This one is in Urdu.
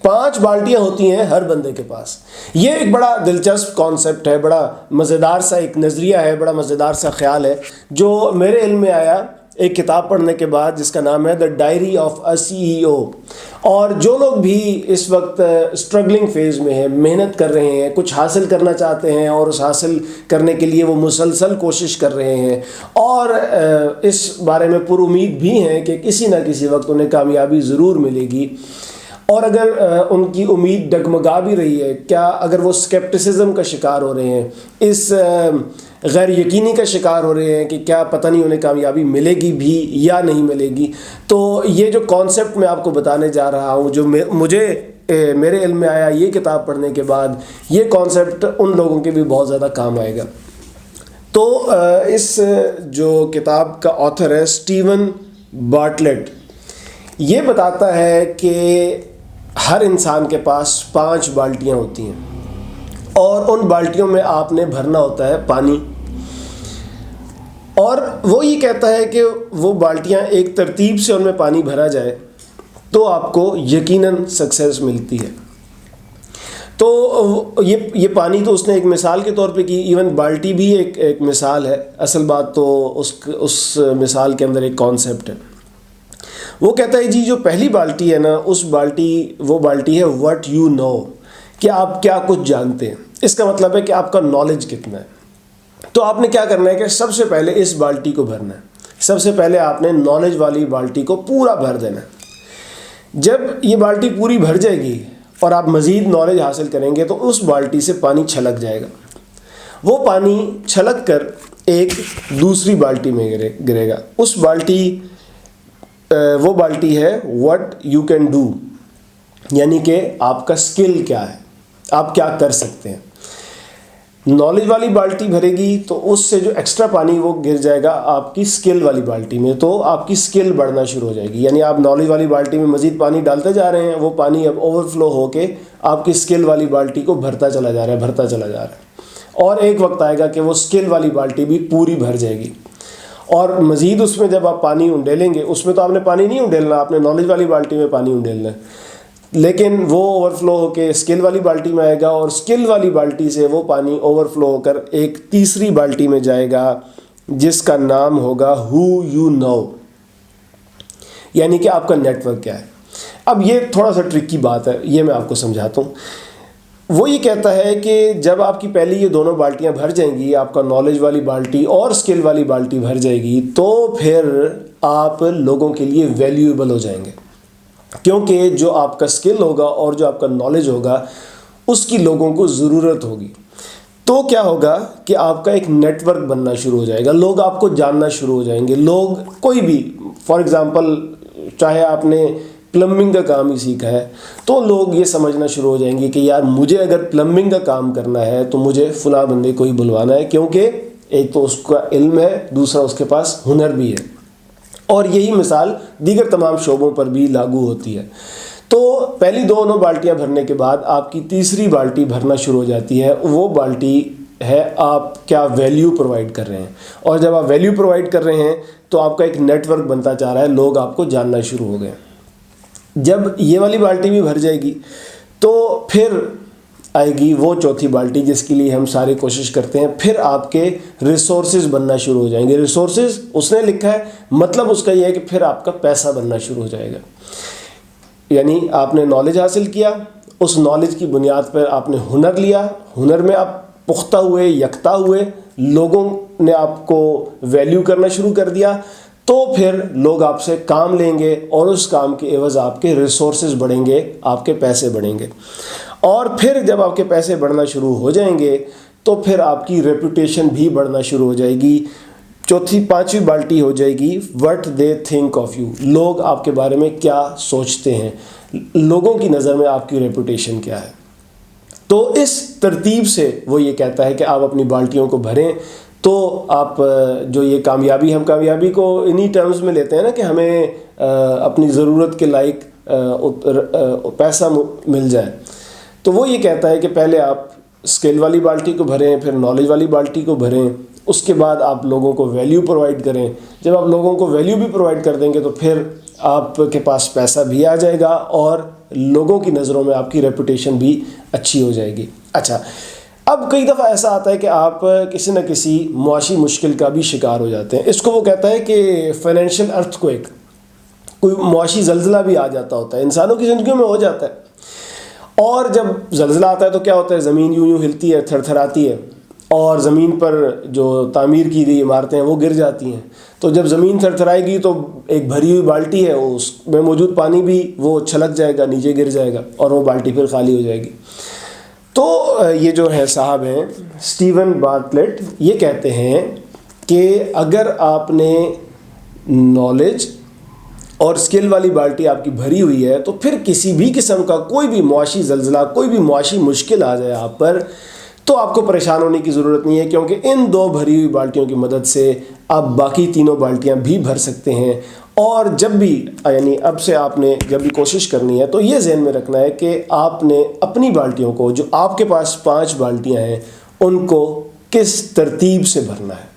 5 بالٹیاں ہوتی ہیں ہر بندے کے پاس. یہ ایک بڑا دلچسپ کانسیپٹ ہے، بڑا مزیدار سا ایک نظریہ ہے، بڑا مزیدار سا خیال ہے جو میرے علم میں آیا ایک کتاب پڑھنے کے بعد جس کا نام ہے دا ڈائری آف اے CEO. اور جو لوگ بھی اس وقت اسٹرگلنگ فیز میں ہیں، محنت کر رہے ہیں، کچھ حاصل کرنا چاہتے ہیں اور اس حاصل کرنے کے لیے وہ مسلسل کوشش کر رہے ہیں اور اس بارے میں پر امید بھی ہیں کہ کسی نہ کسی وقت انہیں کامیابی ضرور ملے گی، اور اگر ان کی امید ڈگمگا بھی رہی ہے، کیا اگر وہ اسکیپٹسزم کا شکار ہو رہے ہیں، اس غیر یقینی کا شکار ہو رہے ہیں کہ کیا پتہ نہیں انہیں کامیابی ملے گی بھی یا نہیں ملے گی، تو یہ جو کانسیپٹ میں آپ کو بتانے جا رہا ہوں، جو مجھے میرے علم میں آیا یہ کتاب پڑھنے کے بعد، یہ کانسیپٹ ان لوگوں کے بھی بہت زیادہ کام آئے گا. تو اس جو کتاب کا آتھر ہے اسٹیون بارٹلیٹ، یہ بتاتا ہے کہ ہر انسان کے پاس 5 بالٹیاں ہوتی ہیں اور ان بالٹیوں میں آپ نے بھرنا ہوتا ہے پانی. اور وہ یہ کہتا ہے کہ وہ بالٹیاں ایک ترتیب سے ان میں پانی بھرا جائے تو آپ کو یقیناً سکسیس ملتی ہے. تو یہ پانی تو اس نے ایک مثال کے طور پہ کی، ایون بالٹی بھی ایک مثال ہے. اصل بات تو اس مثال کے اندر ایک کانسیپٹ ہے. وہ کہتا ہے جی جو پہلی بالٹی ہے نا، وہ بالٹی ہے what you know، کہ آپ کیا کچھ جانتے ہیں. اس کا مطلب ہے کہ آپ کا نالج کتنا ہے. تو آپ نے کیا کرنا ہے کہ سب سے پہلے اس بالٹی کو بھرنا ہے. سب سے پہلے آپ نے نالج والی بالٹی کو پورا بھر دینا ہے. جب یہ بالٹی پوری بھر جائے گی اور آپ مزید نالج حاصل کریں گے تو اس بالٹی سے پانی چھلک جائے گا. وہ پانی چھلک کر ایک دوسری بالٹی میں گرے گا. وہ بالٹی ہے what you can do، یعنی کہ آپ کا سکل کیا ہے، آپ کیا کر سکتے ہیں. نالج والی بالٹی بھرے گی تو اس سے جو ایکسٹرا پانی وہ گر جائے گا آپ کی سکل والی بالٹی میں، تو آپ کی سکل بڑھنا شروع ہو جائے گی. یعنی آپ نالج والی بالٹی میں مزید پانی ڈالتے جا رہے ہیں، وہ پانی اب اوور فلو ہو کے آپ کی سکل والی بالٹی کو بھرتا چلا جا رہا ہے. اور ایک وقت آئے گا کہ وہ سکل والی بالٹی بھی پوری بھر جائے گی. اور مزید اس میں جب آپ پانی انڈیلیں گے، اس میں تو آپ نے پانی نہیں انڈیلنا، آپ نے نالج والی بالٹی میں پانی انڈیلنا ہے، لیکن وہ اوور فلو ہو کے سکل والی بالٹی میں آئے گا اور سکل والی بالٹی سے وہ پانی اوور فلو ہو کر ایک تیسری بالٹی میں جائے گا جس کا نام ہوگا who you know، یعنی کہ آپ کا نیٹ ورک کیا ہے. اب یہ تھوڑا سا ٹرکی بات ہے، یہ میں آپ کو سمجھاتا ہوں. وہ یہ کہتا ہے کہ جب آپ کی پہلی یہ دونوں بالٹیاں بھر جائیں گی، آپ کا نالج والی بالٹی اور سکل والی بالٹی بھر جائے گی، تو پھر آپ لوگوں کے لیے ویلیویبل ہو جائیں گے، کیونکہ جو آپ کا سکل ہوگا اور جو آپ کا نالج ہوگا اس کی لوگوں کو ضرورت ہوگی. تو کیا ہوگا کہ آپ کا ایک نیٹ ورک بننا شروع ہو جائے گا، لوگ آپ کو جاننا شروع ہو جائیں گے. لوگ کوئی بھی، فار ایگزامپل چاہے آپ نے پلمبنگ کا کام ہی سیکھا ہے تو لوگ یہ سمجھنا شروع ہو جائیں گے کہ یار مجھے اگر پلمبنگ کا کام کرنا ہے تو مجھے فلاں بندے کو ہی بلوانا ہے، کیونکہ ایک تو اس کا علم ہے، دوسرا اس کے پاس ہنر بھی ہے. اور یہی مثال دیگر تمام شعبوں پر بھی لاگو ہوتی ہے. تو پہلی دونوں بالٹیاں بھرنے کے بعد آپ کی تیسری بالٹی بھرنا شروع ہو جاتی ہے. وہ بالٹی ہے آپ کیا ویلیو پرووائڈ کر رہے ہیں، اور جب آپ ویلیو پرووائڈ کر رہے ہیں تو آپ کا ایک نیٹ ورک بنتا جا رہا ہے، لوگ آپ کو جاننا شروع ہو گئے. جب یہ والی بالٹی بھی بھر جائے گی تو پھر آئے گی وہ چوتھی بالٹی جس کے لیے ہم سارے کوشش کرتے ہیں. پھر آپ کے ریسورسز بننا شروع ہو جائیں گے. ریسورسز اس نے لکھا ہے، مطلب اس کا یہ ہے کہ پھر آپ کا پیسہ بننا شروع ہو جائے گا. یعنی آپ نے نالج حاصل کیا، اس نالج کی بنیاد پر آپ نے ہنر لیا، ہنر میں آپ پختہ ہوئے، یکتا ہوئے، لوگوں نے آپ کو ویلیو کرنا شروع کر دیا، تو پھر لوگ آپ سے کام لیں گے اور اس کام کے عوض آپ کے ریسورسز بڑھیں گے، آپ کے پیسے بڑھیں گے. اور پھر جب آپ کے پیسے بڑھنا شروع ہو جائیں گے تو پھر آپ کی ریپوٹیشن بھی بڑھنا شروع ہو جائے گی. پانچویں بالٹی ہو جائے گی what they think of you، لوگ آپ کے بارے میں کیا سوچتے ہیں، لوگوں کی نظر میں آپ کی ریپوٹیشن کیا ہے. تو اس ترتیب سے وہ یہ کہتا ہے کہ آپ اپنی بالٹیوں کو بھریں. تو آپ جو یہ کامیابی، ہم کامیابی کو انہی ٹرمز میں لیتے ہیں نا کہ ہمیں اپنی ضرورت کے لائق پیسہ مل جائے. تو وہ یہ کہتا ہے کہ پہلے آپ اسکل والی بالٹی کو بھریں، پھر نالج والی بالٹی کو بھریں، اس کے بعد آپ لوگوں کو ویلیو پرووائڈ کریں. جب آپ لوگوں کو ویلیو بھی پرووائڈ کر دیں گے تو پھر آپ کے پاس پیسہ بھی آ جائے گا اور لوگوں کی نظروں میں آپ کی ریپوٹیشن بھی اچھی ہو جائے گی. اچھا، اب کئی دفعہ ایسا آتا ہے کہ آپ کسی نہ کسی معاشی مشکل کا بھی شکار ہو جاتے ہیں. اس کو وہ کہتا ہے کہ فائنینشیل ارتھ کوئک، کوئی معاشی زلزلہ بھی آ جاتا ہوتا ہے، انسانوں کی زندگیوں میں ہو جاتا ہے. اور جب زلزلہ آتا ہے تو کیا ہوتا ہے، زمین یوں یوں ہلتی ہے، تھر تھراتی ہے، اور زمین پر جو تعمیر کی گئی عمارتیں ہیں وہ گر جاتی ہیں. تو جب زمین تھر تھرائے گی تو ایک بھری ہوئی بالٹی ہے، اس میں موجود پانی بھی وہ چھلک جائے گا، نیچے گر جائے گا، اور وہ بالٹی پھر خالی ہو جائے گی. تو یہ جو ہے صاحب ہیں اسٹیون بارٹلیٹ، یہ کہتے ہیں کہ اگر آپ نے نالج اور اسکل والی بالٹی آپ کی بھری ہوئی ہے تو پھر کسی بھی قسم کا کوئی بھی معاشی زلزلہ، کوئی بھی معاشی مشکل آ جائے آپ پر، تو آپ کو پریشان ہونے کی ضرورت نہیں ہے، کیونکہ ان 2 بھری ہوئی بالٹیوں کی مدد سے آپ باقی 3 بالٹیاں بھی بھر سکتے ہیں. اور جب بھی، یعنی اب سے آپ نے جب بھی کوشش کرنی ہے تو یہ ذہن میں رکھنا ہے کہ آپ نے اپنی بالٹیوں کو، جو آپ کے پاس 5 بالٹیاں ہیں، ان کو کس ترتیب سے بھرنا ہے.